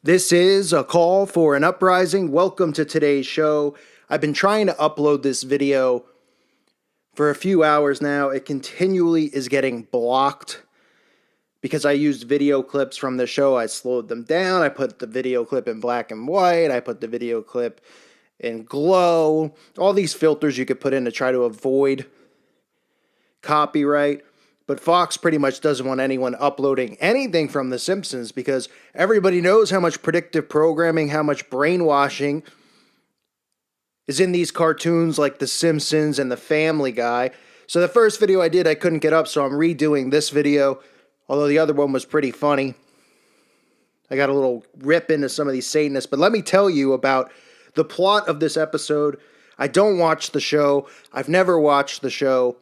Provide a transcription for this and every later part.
This is a call for an uprising. Welcome to today's show. I've been trying to upload this video for a few hours now. It continually is getting blocked because I used video clips from the show. I slowed them down. I put the video clip in black and white. I put the video clip in glow. All these filters you could put in to try to avoid copyright. But Fox pretty much doesn't want anyone uploading anything from The Simpsons because everybody knows how much predictive programming, how much brainwashing is in these cartoons like The Simpsons and The Family Guy. So the first video I did, I couldn't get up, so I'm redoing this video, although the other one was pretty funny. I got a little rip into some of these Satanists, but let me tell you about the plot of this episode. I don't watch the show. I've never watched the show.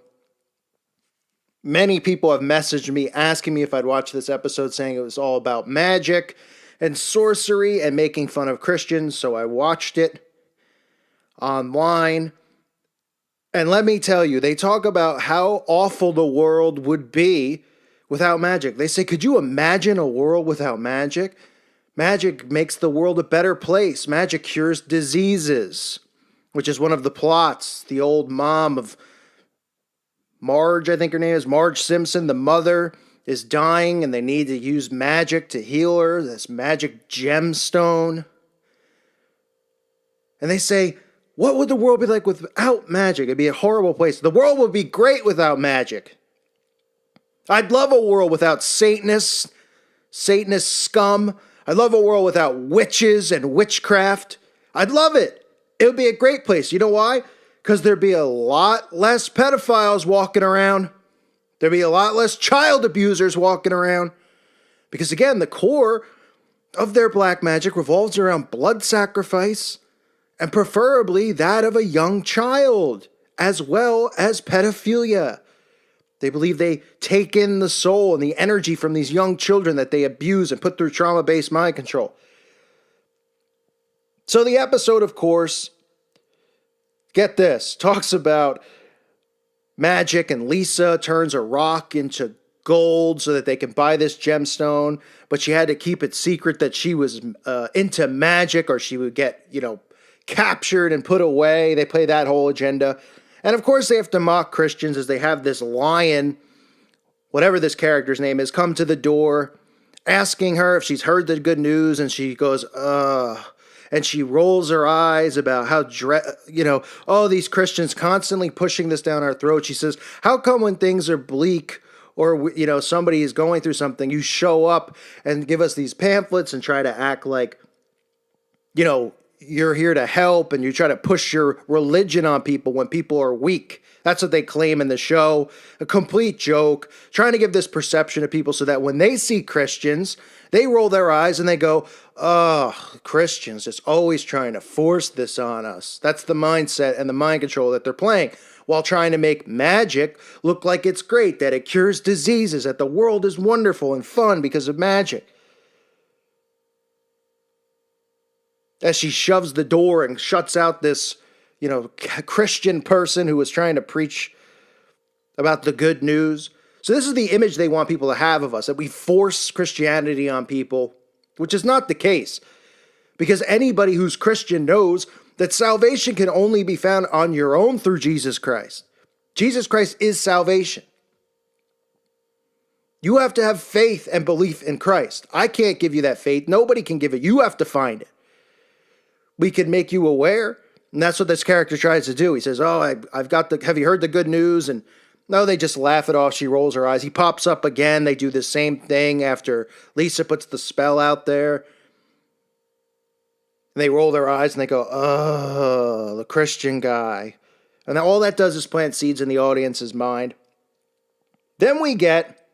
Many people have messaged me asking me if I'd watch this episode, saying it was all about magic and sorcery and making fun of Christians, so I watched it online. And let me tell you, they talk about how awful the world would be without magic. They say, could you imagine a world without magic? Magic makes the world a better place. Magic cures diseases, which is one of the plots. The old mom of Marge, I think her name is, Marge Simpson, the mother, is dying and they need to use magic to heal her, this magic gemstone. And they say, what would the world be like without magic? It'd be a horrible place. The world would be great without magic. I'd love a world without Satanists, Satanist scum. I'd love a world without witches and witchcraft. I'd love it. It would be a great place. You know why? Because there'd be a lot less pedophiles walking around. There'd be a lot less child abusers walking around. Because again, the core of their black magic revolves around blood sacrifice, and preferably that of a young child, as well as pedophilia. They believe they take in the soul and the energy from these young children that they abuse and put through trauma-based mind control. So the episode, of course, get this, talks about magic, and Lisa turns a rock into gold so that they can buy this gemstone, but she had to keep it secret that she was into magic or she would get, captured and put away. They play that whole agenda. And of course they have to mock Christians as they have this lion, whatever this character's name is, come to the door asking her if she's heard the good news, and she goes, and she rolls her eyes about how, these Christians constantly pushing this down our throat. She says, how come when things are bleak or, somebody is going through something, you show up and give us these pamphlets and try to act like, you're here to help, and you try to push your religion on people when people are weak. That's what they claim in the show. A complete joke, trying to give this perception to people so that when they see Christians, they roll their eyes and they go, oh, Christians just always trying to force this on us. That's the mindset and the mind control that they're playing, while trying to make magic look like it's great, that it cures diseases, that the world is wonderful and fun because of magic. As she shoves the door and shuts out this, Christian person who was trying to preach about the good news. So this is the image they want people to have of us, that we force Christianity on people, which is not the case. Because anybody who's Christian knows that salvation can only be found on your own through Jesus Christ. Jesus Christ is salvation. You have to have faith and belief in Christ. I can't give you that faith. Nobody can give it. You have to find it. We can make you aware, and that's what this character tries to do. He says, have you heard the good news? And no, they just laugh it off. She rolls her eyes. He pops up again. They do the same thing after Lisa puts the spell out there. And they roll their eyes and they go, oh, the Christian guy. And all that does is plant seeds in the audience's mind. Then we get,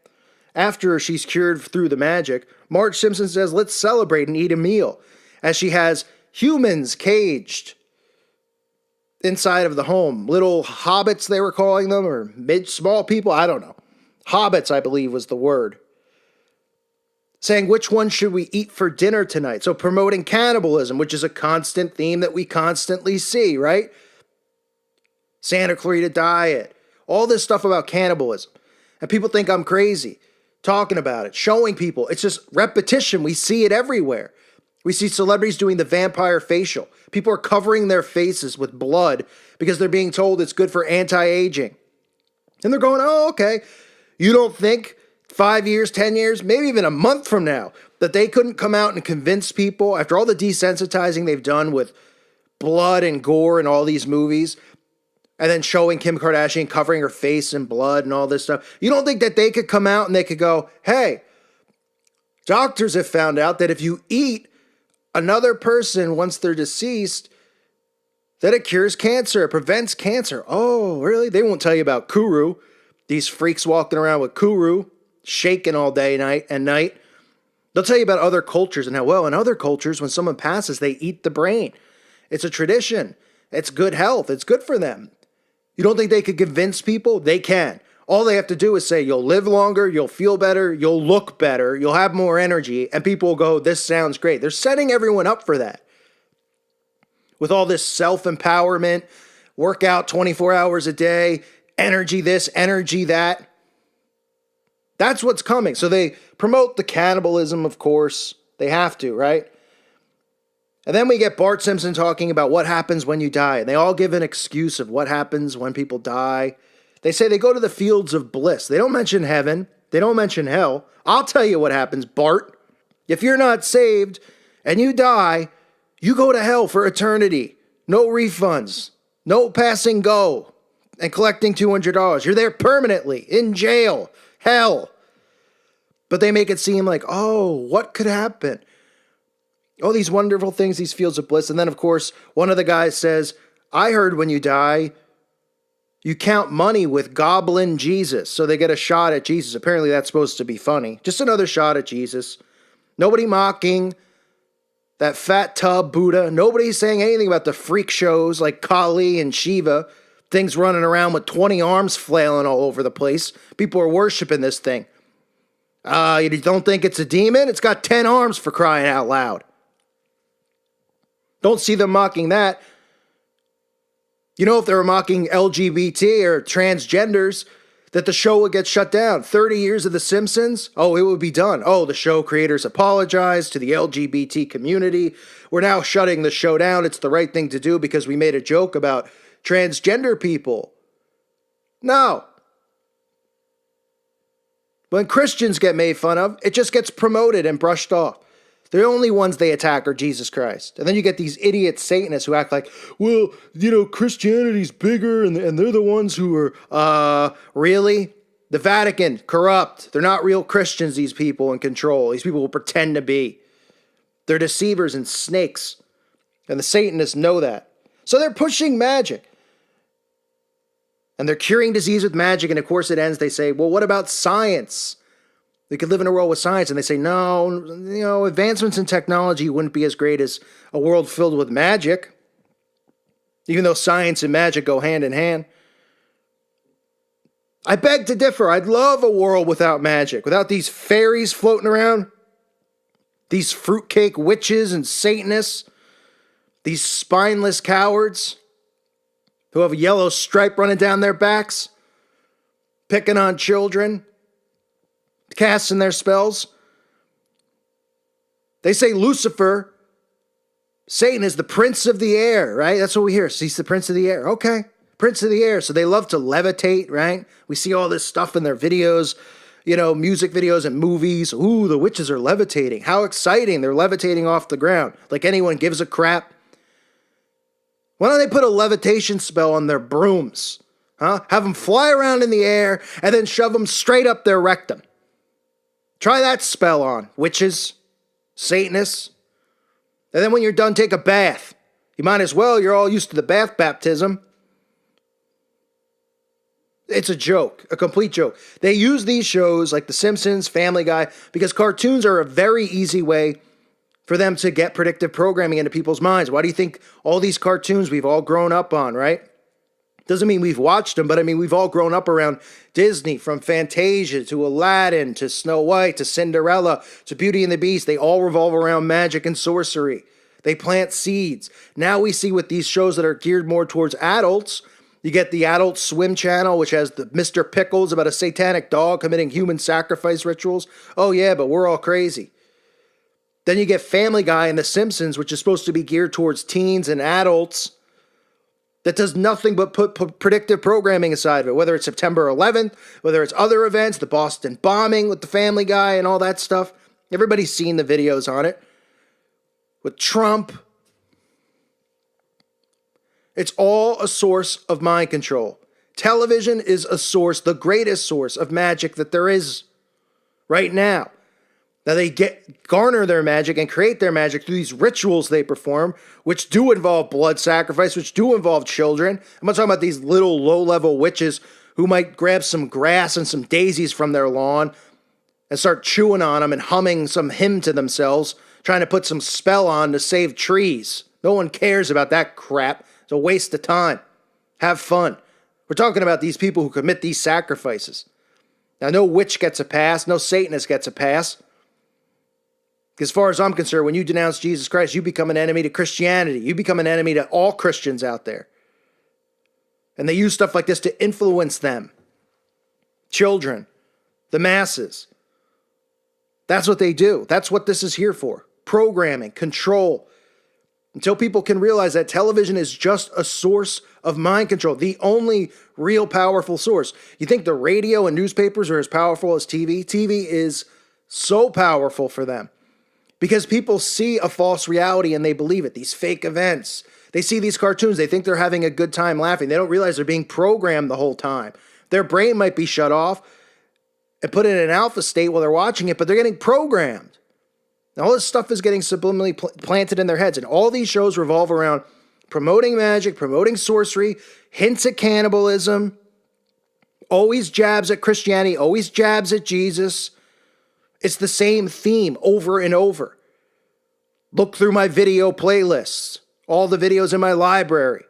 after she's cured through the magic, Marge Simpson says, let's celebrate and eat a meal. As she has humans caged inside of the home. Little hobbits, they were calling them, or small people, I don't know. Hobbits, I believe, was the word. Saying, which one should we eat for dinner tonight? So promoting cannibalism, which is a constant theme that we constantly see, right? Santa Clarita Diet. All this stuff about cannibalism. And people think I'm crazy talking about it, showing people. It's just repetition. We see it everywhere. We see celebrities doing the vampire facial. People are covering their faces with blood because they're being told it's good for anti-aging. And they're going, oh, okay. You don't think 5 years, 10 years, maybe even a month from now, that they couldn't come out and convince people after all the desensitizing they've done with blood and gore in all these movies, and then showing Kim Kardashian covering her face in blood and all this stuff. You don't think that they could come out and they could go, hey, doctors have found out that if you eat another person once they're deceased, that it cures cancer, it prevents cancer. Oh, really? They won't tell you about Kuru. These freaks walking around with Kuru, shaking all day and night. They'll tell you about other cultures and how, well, in other cultures, when someone passes, they eat the brain. It's a tradition. It's good health. It's good for them. You don't think they could convince people? They can. All they have to do is say, you'll live longer, you'll feel better, you'll look better, you'll have more energy, and people will go, this sounds great. They're setting everyone up for that. With all this self-empowerment, work out 24 hours a day, energy this, energy that. That's what's coming. So they promote the cannibalism, of course. They have to, right? And then we get Bart Simpson talking about what happens when you die. And they all give an excuse of what happens when people die. They say they go to the fields of bliss. They don't mention heaven. They don't mention hell. I'll tell you what happens, Bart. If you're not saved and you die, you go to hell for eternity. No refunds. No passing go and collecting $200. You're there permanently, in jail, hell. But they make it seem like, oh, what could happen? Oh, these wonderful things, these fields of bliss. And then, of course, one of the guys says, I heard when you die, you count money with Goblin Jesus. So they get a shot at Jesus. Apparently that's supposed to be funny. Just another shot at Jesus. Nobody mocking that fat tub Buddha. Nobody's saying anything about the freak shows like Kali and Shiva. Things running around with 20 arms flailing all over the place. People are worshiping this thing. You don't think it's a demon? It's got 10 arms, for crying out loud. Don't see them mocking that. You know, if they were mocking LGBT or transgenders, that the show would get shut down. 30 years of The Simpsons, oh, it would be done. Oh, the show creators apologized to the LGBT community. We're now shutting the show down. It's the right thing to do because we made a joke about transgender people. No. When Christians get made fun of, it just gets promoted and brushed off. The only ones they attack are Jesus Christ. And then you get these idiot Satanists who act like, well, Christianity's bigger and they're the ones who are, really? The Vatican, corrupt. They're not real Christians, these people in control. These people will pretend to be. They're deceivers and snakes. And the Satanists know that. So they're pushing magic. And they're curing disease with magic. And of course it ends, they say, well, what about science? We could live in a world with science. And they say, no, advancements in technology wouldn't be as great as a world filled with magic. Even though science and magic go hand in hand. I beg to differ. I'd love a world without magic. Without these fairies floating around. These fruitcake witches and Satanists. These spineless cowards who have a yellow stripe running down their backs, picking on children, casting their spells. They say Lucifer, Satan, is the prince of the air, right? That's what we hear. He's the prince of the air. Okay, prince of the air. So they love to levitate, right? We see all this stuff in their videos, music videos and movies. Ooh, the witches are levitating. How exciting. They're levitating off the ground. Like anyone gives a crap. Why don't they put a levitation spell on their brooms? Huh? Have them fly around in the air and then shove them straight up their rectum. Try that spell on, witches, Satanists. And then when you're done, take a bath. You might as well. You're all used to the bath baptism. It's a joke, a complete joke. They use these shows like The Simpsons, Family Guy, because cartoons are a very easy way for them to get predictive programming into people's minds. Why do you think all these cartoons we've all grown up on, right? Doesn't mean we've watched them, but we've all grown up around Disney, from Fantasia to Aladdin to Snow White to Cinderella to Beauty and the Beast. They all revolve around magic and sorcery. They plant seeds. Now we see with these shows that are geared more towards adults, you get the Adult Swim channel, which has the Mr. Pickles about a satanic dog committing human sacrifice rituals. Oh yeah, but we're all crazy. Then you get Family Guy and The Simpsons, which is supposed to be geared towards teens and adults, that does nothing but put predictive programming aside of it, whether it's September 11th, whether it's other events, the Boston bombing with the Family Guy and all that stuff. Everybody's seen the videos on it. With Trump. It's all a source of mind control. Television is a source, the greatest source of magic that there is right now. Now they garner their magic and create their magic through these rituals they perform, which do involve blood sacrifice, which do involve children. I'm not talking about these little low-level witches who might grab some grass and some daisies from their lawn and start chewing on them and humming some hymn to themselves, trying to put some spell on to save trees. No one cares about that crap. It's a waste of time. Have fun. We're talking about these people who commit these sacrifices. Now, no witch gets a pass. No Satanist gets a pass. As far as I'm concerned, when you denounce Jesus Christ, you become an enemy to Christianity. You become an enemy to all Christians out there. And they use stuff like this to influence them. Children, the masses. That's what they do. That's what this is here for. Programming, control. Until people can realize that television is just a source of mind control. The only real powerful source. You think the radio and newspapers are as powerful as TV? TV is so powerful for them. Because people see a false reality and they believe it. These fake events. They see these cartoons. They think they're having a good time laughing. They don't realize they're being programmed the whole time. Their brain might be shut off and put in an alpha state while they're watching it, but they're getting programmed. And all this stuff is getting subliminally planted in their heads. And all these shows revolve around promoting magic, promoting sorcery, hints at cannibalism, always jabs at Christianity, always jabs at Jesus. It's the same theme over and over. Look through my video playlists, all the videos in my library.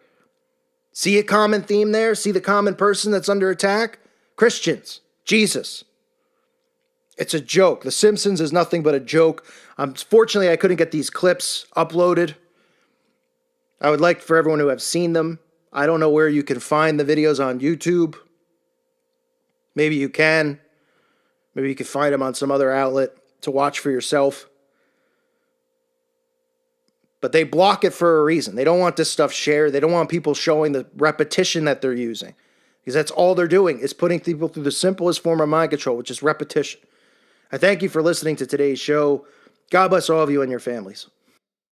See a common theme there? See the common person that's under attack? Christians, Jesus. It's a joke. The Simpsons is nothing but a joke. Fortunately, I couldn't get these clips uploaded. I would like for everyone to have seen them. I don't know where you can find the videos on YouTube. Maybe you can. Maybe you can find them on some other outlet to watch for yourself. But they block it for a reason. They don't want this stuff shared. They don't want people showing the repetition that they're using. Because that's all they're doing is putting people through the simplest form of mind control, which is repetition. I thank you for listening to today's show. God bless all of you and your families.